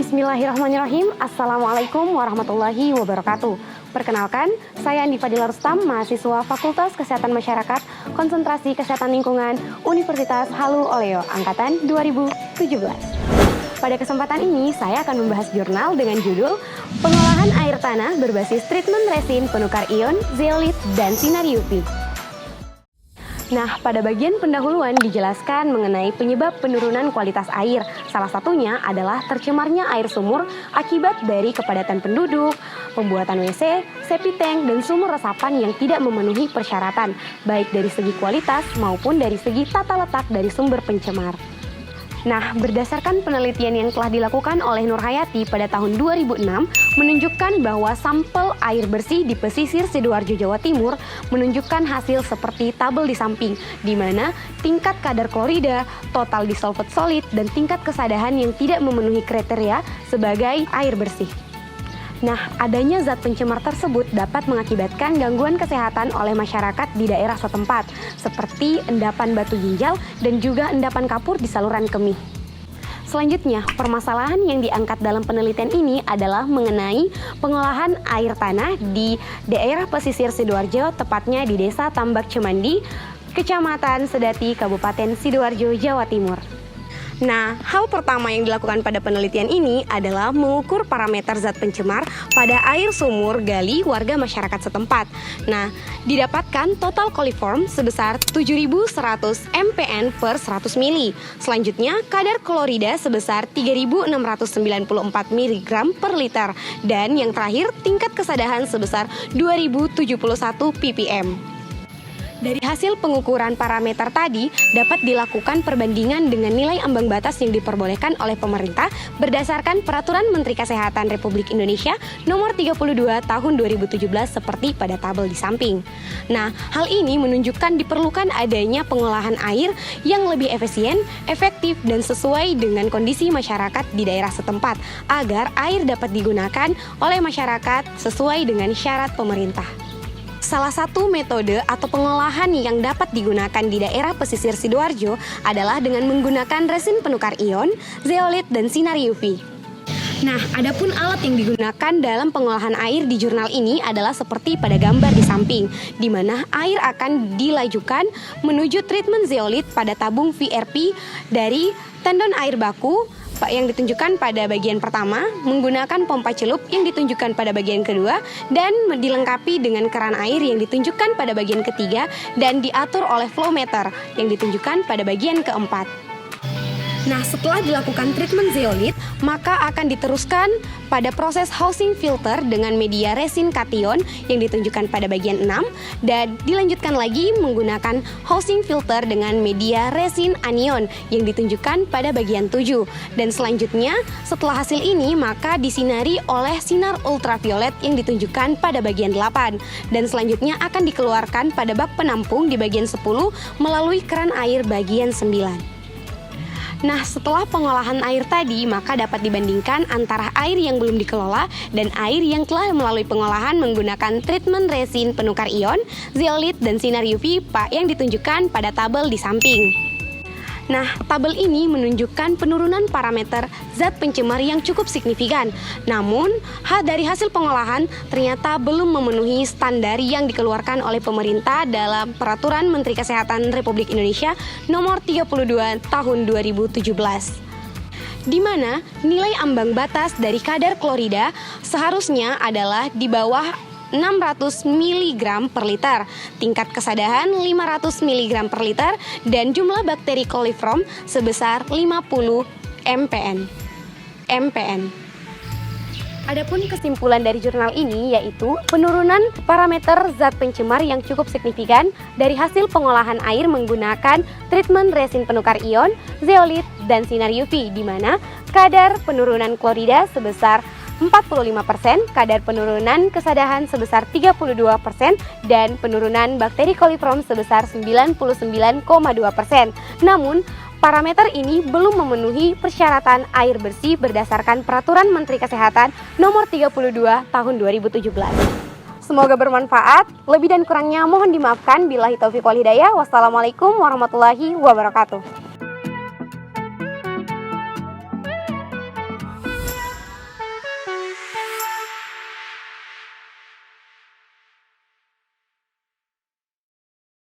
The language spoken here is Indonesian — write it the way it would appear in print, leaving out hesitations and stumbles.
Bismillahirrahmanirrahim. Assalamualaikum warahmatullahi wabarakatuh. Perkenalkan, saya Andi Fadila Rustam, mahasiswa Fakultas Kesehatan Masyarakat, Konsentrasi Kesehatan Lingkungan, Universitas Halu Oleo, Angkatan 2017. Pada kesempatan ini, saya akan membahas jurnal dengan judul Pengolahan Air Tanah Berbasis Treatment Resin Penukar Ion, Zeolit, dan Sinar UV. Nah, pada bagian pendahuluan dijelaskan mengenai penyebab penurunan kualitas air. Salah satunya adalah tercemarnya air sumur akibat dari kepadatan penduduk, pembuatan WC, septic tank, dan sumur resapan yang tidak memenuhi persyaratan, baik dari segi kualitas maupun dari segi tata letak dari sumber pencemar. Nah, berdasarkan penelitian yang telah dilakukan oleh Nur Hayati pada tahun 2006, menunjukkan bahwa sampel air bersih di pesisir Sidoarjo, Jawa Timur menunjukkan hasil seperti tabel di samping, di mana tingkat kadar klorida, total dissolved solid, dan tingkat kesadahan yang tidak memenuhi kriteria sebagai air bersih. Nah, adanya zat pencemar tersebut dapat mengakibatkan gangguan kesehatan oleh masyarakat di daerah setempat, seperti endapan batu ginjal dan juga endapan kapur di saluran kemih. Selanjutnya, permasalahan yang diangkat dalam penelitian ini adalah mengenai pengolahan air tanah di daerah pesisir Sidoarjo, tepatnya di Desa Tambak Cemandi, Kecamatan Sedati, Kabupaten Sidoarjo, Jawa Timur. Nah, hal pertama yang dilakukan pada penelitian ini adalah mengukur parameter zat pencemar pada air sumur gali warga masyarakat setempat. Nah, didapatkan total coliform sebesar 7.100 mpn per 100 mili. Selanjutnya, kadar klorida sebesar 3.694 mg per liter. Dan yang terakhir, tingkat kesadahan sebesar 2.071 ppm. Dari hasil pengukuran parameter tadi, dapat dilakukan perbandingan dengan nilai ambang batas yang diperbolehkan oleh pemerintah berdasarkan Peraturan Menteri Kesehatan Republik Indonesia Nomor 32 Tahun 2017 seperti pada tabel di samping. Nah, hal ini menunjukkan diperlukan adanya pengolahan air yang lebih efisien, efektif, dan sesuai dengan kondisi masyarakat di daerah setempat agar air dapat digunakan oleh masyarakat sesuai dengan syarat pemerintah. Salah satu metode atau pengolahan yang dapat digunakan di daerah pesisir Sidoarjo adalah dengan menggunakan resin penukar ion, zeolit, dan sinar UV. Nah, adapun alat yang digunakan dalam pengolahan air di jurnal ini adalah seperti pada gambar di samping, di mana air akan dilajukan menuju treatment zeolit pada tabung VRP dari tendon air baku yang ditunjukkan pada bagian pertama, menggunakan pompa celup yang ditunjukkan pada bagian kedua, dan dilengkapi dengan keran air yang ditunjukkan pada bagian ketiga dan diatur oleh flow meter yang ditunjukkan pada bagian keempat. Nah, setelah dilakukan treatment zeolit, maka akan diteruskan pada proses housing filter dengan media resin kation yang ditunjukkan pada bagian 6 dan dilanjutkan lagi menggunakan housing filter dengan media resin anion yang ditunjukkan pada bagian 7. Dan selanjutnya, setelah hasil ini maka disinari oleh sinar ultraviolet yang ditunjukkan pada bagian 8 dan selanjutnya akan dikeluarkan pada bak penampung di bagian 10 melalui keran air bagian 9. Nah, setelah pengolahan air tadi, maka dapat dibandingkan antara air yang belum dikelola dan air yang telah melalui pengolahan menggunakan treatment resin penukar ion, zeolit, dan sinar UV yang ditunjukkan pada tabel di samping. Nah, tabel ini menunjukkan penurunan parameter zat pencemar yang cukup signifikan. Namun, dari hasil pengolahan ternyata belum memenuhi standar yang dikeluarkan oleh pemerintah dalam Peraturan Menteri Kesehatan Republik Indonesia Nomor 32 Tahun 2017. Di mana nilai ambang batas dari kadar klorida seharusnya adalah di bawah 600 mg per liter, tingkat kesadahan 500 mg per liter, dan jumlah bakteri coliform sebesar 50 mpn. Adapun kesimpulan dari jurnal ini yaitu penurunan parameter zat pencemar yang cukup signifikan dari hasil pengolahan air menggunakan treatment resin penukar ion, zeolit, dan sinar UV, di mana kadar penurunan klorida sebesar 45%, kadar penurunan kesadahan sebesar 32%, dan penurunan bakteri coliform sebesar 99,2%. Namun, parameter ini belum memenuhi persyaratan air bersih berdasarkan Peraturan Menteri Kesehatan Nomor 32 Tahun 2017. Semoga bermanfaat. Lebih dan kurangnya mohon dimaafkan. Billahi taufiq wal hidayah. Wassalamualaikum warahmatullahi wabarakatuh.